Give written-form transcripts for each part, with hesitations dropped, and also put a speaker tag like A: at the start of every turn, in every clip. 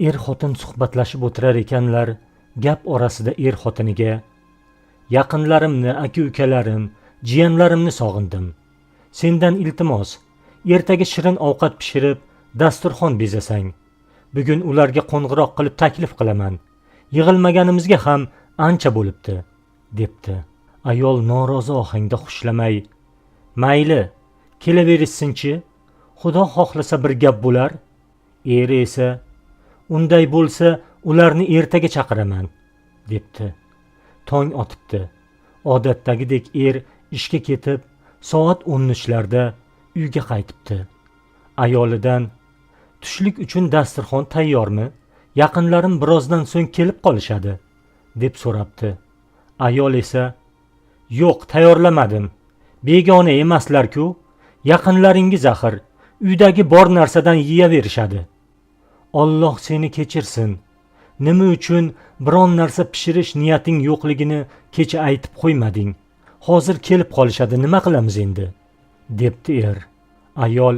A: Er-xotin suhbatlashib o'tirar ekanlar. Gap orasida er-xotiniga: "Yaqinlarimni, aka-ukalarim, jiyanlarimni sog'indim. Sendan iltimos, ertaga shirin ovqat pishirib, dasturxon bezasang. Bugun ularga qo'ng'iroq qilib taklif qilaman. Yig'ilmaganimizga ham ancha bo'libdi", debdi. Ayol norozi ohangda xushlamay: "Mayli, kelaverishsin-chi. Xudo xohlasa bir gap bo'lar." Eri esa: "Unday bo'lsa, ularni ertaga chaqiraman", debdi. Tong otibdi. Odatdagidek er ishga ketib, soat 13larda uyga qaytibdi. Ayolidan: "Tushlik uchun dasturxon tayyormi? Yaqinlarim birozdan so'ng kelib qolishadi", deb so'rabdi. Ayol esa: "Yo'q, tayyorlamadim. Begona emaslar-ku. Yaqinlaringiz axir. Uydagi bor narsadan yeyaverishadi." "Alloh seni kechirsin. Nima uchun biron narsa pishirish niyating yo'qligini kecha aytib qo'ymading? Hozir kelib qolishadi, nima qilamiz endi?" debdi er. Ayol: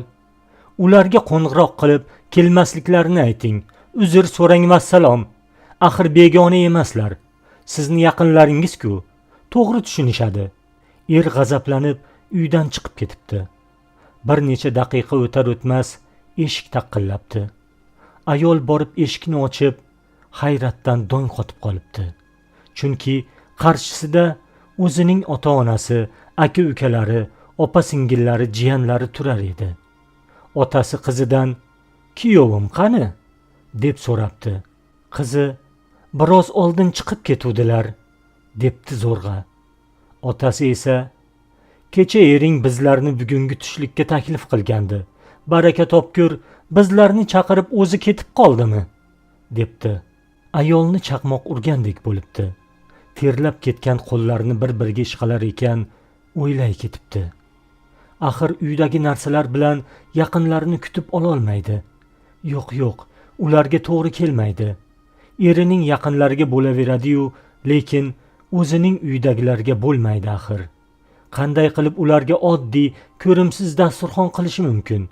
A: "Ularga qo'ng'iroq qilib kelmasliklarini ayting. Uzr so'rang, vassalom. Axir begona emaslar. Sizni yaqinlaringiz-ku. To'g'ri tushunishadi." Er g'azablanib uydan chiqib ketibdi. Bir necha daqiqa o'tar o'tmas eshik taqillabdi. Ayol borib eshikni ochib, hayratdan dong qotib qolibdi. Chunki qarshisida o'zining ota-onasi, aka-ukalari, opa-singillari, jiyanlari turar edi. Otasi qizidan: "Kuyovim qani?" deb so'rabdi. Qizi: "Biroz oldin chiqib ketuvdilar", debdi zo'rg'a. Otasi esa: "Kecha ering bizlarni bugungi tushlikka taklif qilgandi. Baraka topkur, bizlarni chaqirib o'zi ketib qoldimi?" debdi. Ayolni chaqmoq urgandek bo'libdi. Terlab ketgan qo'llarini bir-biriga ishqalar ekan, o'ylay ketibdi. Axir uydagi narsalar bilan yaqinlarini kutib ololmaydi. Yo'q, ularga to'g'ri kelmaydi. Erining yaqinlariga bo'laveradi-yu, lekin o'zining uydagilarga bo'lmaydi axir. Qanday qilib ularga oddiy, ko'rimsiz dasturxon qilishi mumkin?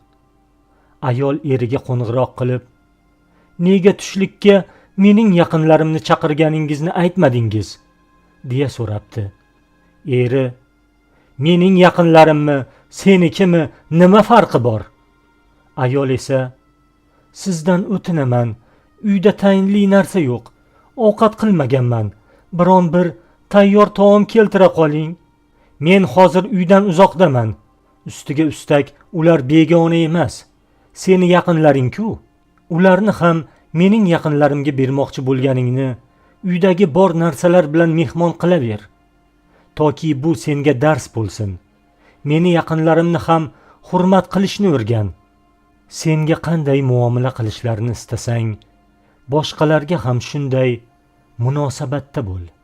A: Ayol eriga qo'ng'iroq qilib: "Nega tushlikka mening yaqinlarimni chaqirganingizni aytmadingiz?" deya so'rabdi. Eri: "Mening yaqinlarimmi, senikimi, nima farqi bor?" Ayol esa: "Sizdan o'tinaman, uyda tayinli narsa yo'q. Ovqat qilmaganman. Biron bir tayyor taom keltira qoling. Men hozir uydan uzoqdaman. Ustiga ustak ular begona emas. Seni yaqinlaring-ku. Ularni ham mening yaqinlarimga bermoqchi bo'lganingni uydagi bor narsalar bilan mehmon qilaver. Toki bu senga dars bo'lsin. Meni yaqinlarimni ham hurmat qilishni o'rgan. Senga qanday muomala qilishlarini istasang, boshqalarga ham shunday munosabatda bo'l."